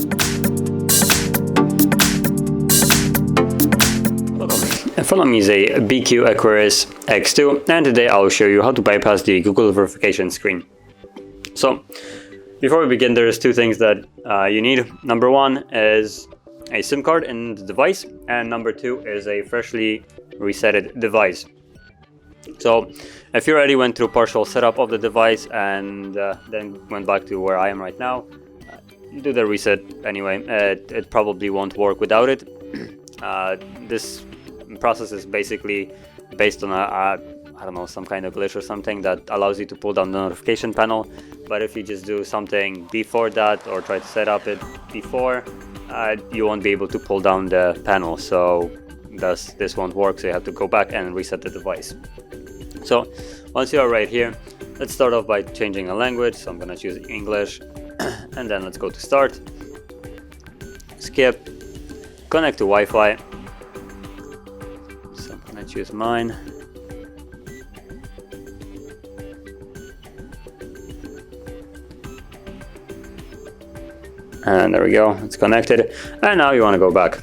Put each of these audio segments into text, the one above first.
In front of me is a BQ Aquaris X2, and today I'll show you how to bypass the Google verification screen. So, before we begin, there's two things that you need. Number one is a SIM card in the device, and number two is a freshly resetted device. So, if you already went through partial setup of the device and then went back to where I am right now, do the reset anyway. It probably won't work without it. This process is basically based on I don't know, some kind of glitch or something that allows you to pull down the notification panel. But if you just do something before that or try to set up it before, you won't be able to pull down the panel. So this won't work. So you have to go back and reset the device. So once you are right here, let's start off by changing a language. So I'm gonna choose English, and then let's go to start, skip, connect to Wi-Fi. So I'm gonna choose mine. And there we go, it's connected. And now you want to go back.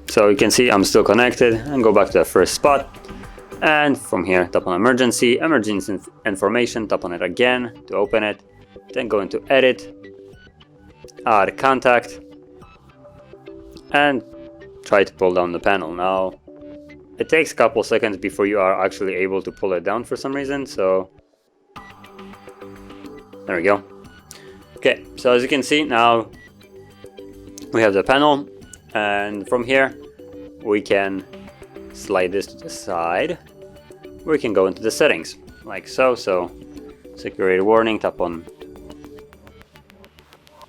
So you can see I'm still connected, and go back to the first spot. And from here, tap on emergency information, tap on it again to open it. Then go into edit, add contact, and try to pull down the panel. Now, it takes a couple seconds before you are actually able to pull it down for some reason. So there we go. Okay, so as you can see, now we have the panel, and from here we can slide this to the side. We can go into the settings like so. So security warning, tap on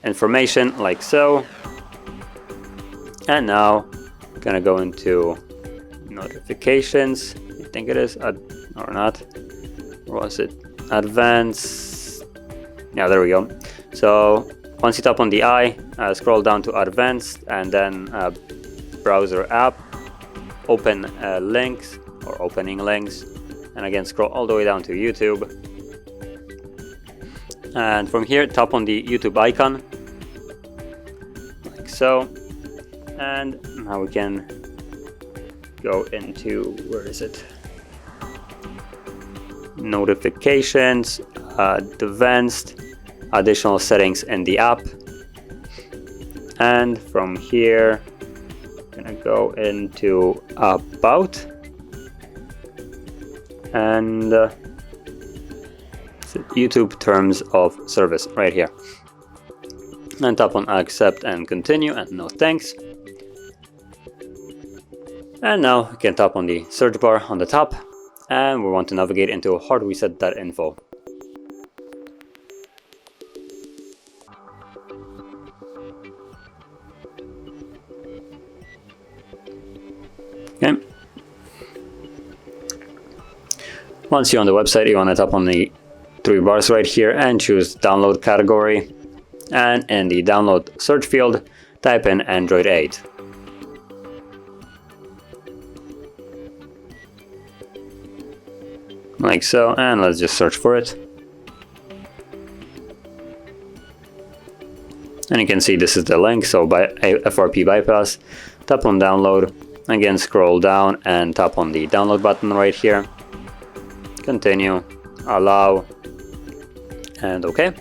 information like so, and now I'm gonna go into notifications. I think it is or not, or was it advanced? Yeah, there we go. So once you tap on the eye, scroll down to advanced, and then browser app, open links or opening links, and again scroll all the way down to YouTube. And from here, tap on the YouTube icon like so, and now we can go into, where is it, notifications, advanced, additional settings in the app, and from here I'm gonna go into about, and YouTube terms of service right here, and tap on accept and continue and no thanks. And now you can tap on the search bar on the top, and we want to navigate into HardReset.Info. Okay. Once you're on the website, you want to tap on the three bars right here and choose download category, and in the download search field type in Android 8. Like so, and let's just search for it. And you can see this is the link, so by FRP bypass, tap on download, again scroll down and tap on the download button right here, continue, allow, and OK.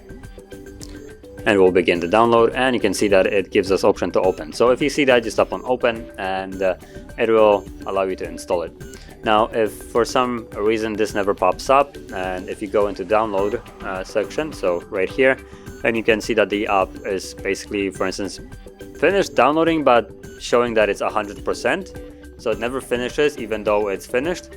And we'll begin the download, and you can see that it gives us option to open. So if you see that, just tap on open, and it will allow you to install it. Now, if for some reason this never pops up, and if you go into download section, so right here, then you can see that the app is basically, for instance, finished downloading, but showing that it's 100%. So it never finishes, even though it's finished.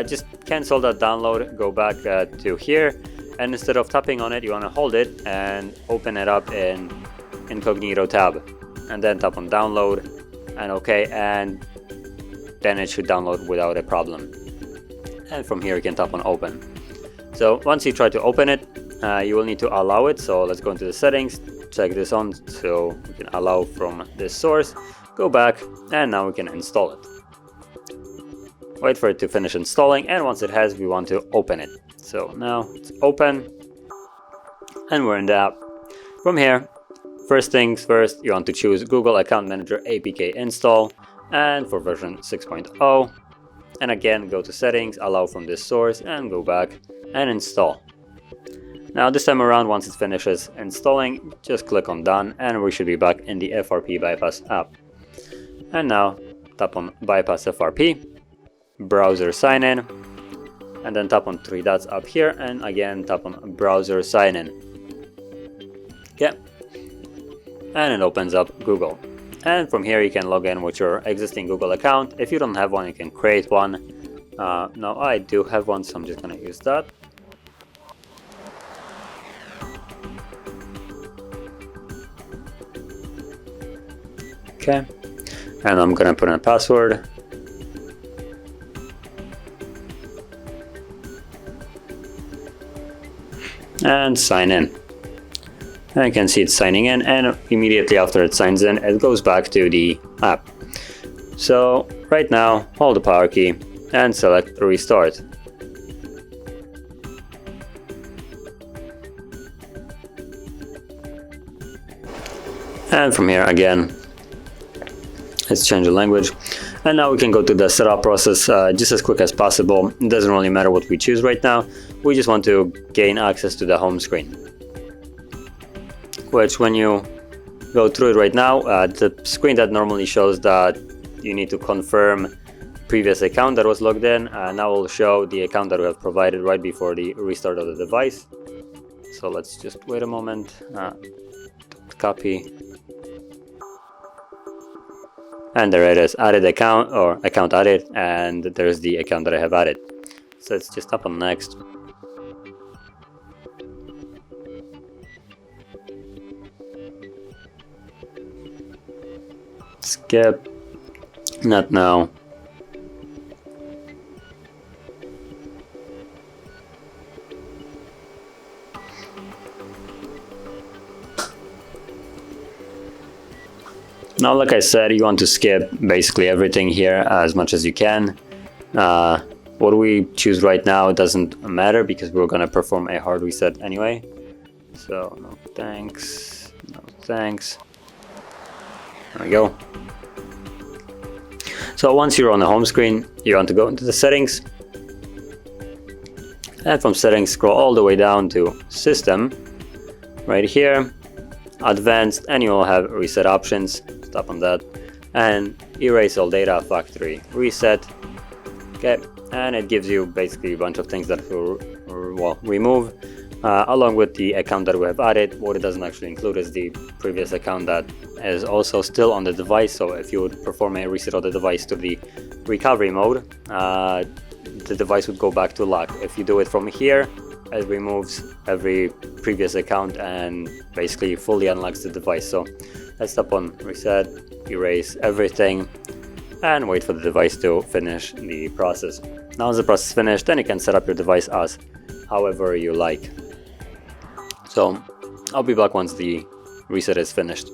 Just cancel that download, go back to here, and instead of tapping on it, you want to hold it and open it up in incognito tab, and then tap on download and OK, and then it should download without a problem. And from here you can tap on open. So once you try to open it, you will need to allow it. So let's go into the settings, check this on, so we can allow from this source, go back, and now we can install it. Wait for it to finish installing, and once it has, we want to open it. So now it's open, and we're in the app. From here, first things first, you want to choose Google Account Manager APK install, and for version 6.0. And again, go to settings, allow from this source, and go back and install. Now this time around, once it finishes installing, just click on done, and we should be back in the FRP bypass app. And now tap on bypass FRP, browser sign in, and then tap on three dots up here, and again tap on browser sign in. Okay, and it opens up Google, and from here you can log in with your existing Google account. If you don't have one, you can create one. Now I do have one, so I'm just gonna use that. Okay, and I'm gonna put in a password. And sign in. And you can see it's signing in, and immediately after it signs in, it goes back to the app. So right now, hold the power key and select restart. And from here again, let's change the language. And now we can go to the setup process just as quick as possible. It doesn't really matter what we choose right now. We just want to gain access to the home screen, which when you go through it right now, the screen that normally shows that you need to confirm previous account that was logged in, now will show the account that we have provided right before the restart of the device. So let's just wait a moment, copy. And there it is, added account, or account added, and there's the account that I have added. So let's just tap on next. Skip, not now. Now, like I said, you want to skip basically everything here as much as you can. What we choose right now doesn't matter because we're going to perform a hard reset anyway. So no thanks, no thanks. There we go. So once you're on the home screen, you want to go into the settings. And from settings, scroll all the way down to system. Right here, advanced, and you'll have reset options. Tap on that and erase all data, factory reset. Okay, and it gives you basically a bunch of things that will remove along with the account that we have added. What it doesn't actually include is the previous account that is also still on the device. So if you would perform a reset of the device to the recovery mode, the device would go back to lock. If you do it from here, it removes every previous account and basically fully unlocks the device. So let's tap on reset, erase everything, and wait for the device to finish the process. Now as the process is finished, then you can set up your device as however you like. So I'll be back once the reset is finished.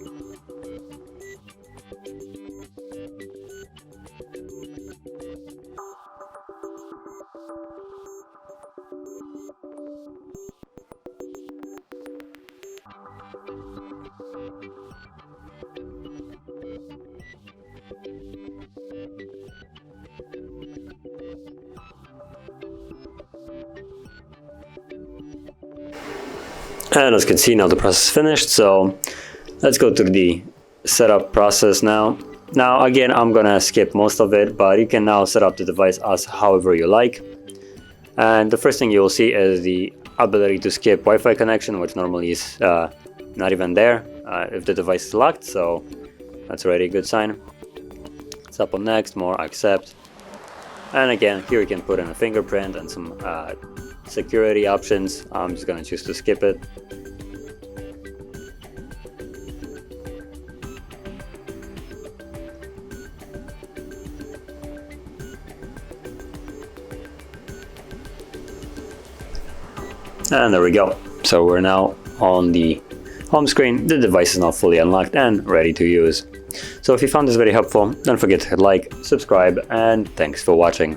And as you can see, now the process is finished. So let's go through the setup process now. Now again, I'm gonna skip most of it, but you can now set up the device as however you like. And the first thing you will see is the ability to skip Wi-Fi connection, which normally is not even there if the device is locked. So that's already a good sign. Tap on next, more, accept. And again, here you can put in a fingerprint and some security options. I'm just gonna choose to skip it. And there we go. So we're now on the home screen. The device is now fully unlocked and ready to use. So if you found this very helpful, don't forget to hit like, subscribe, and thanks for watching.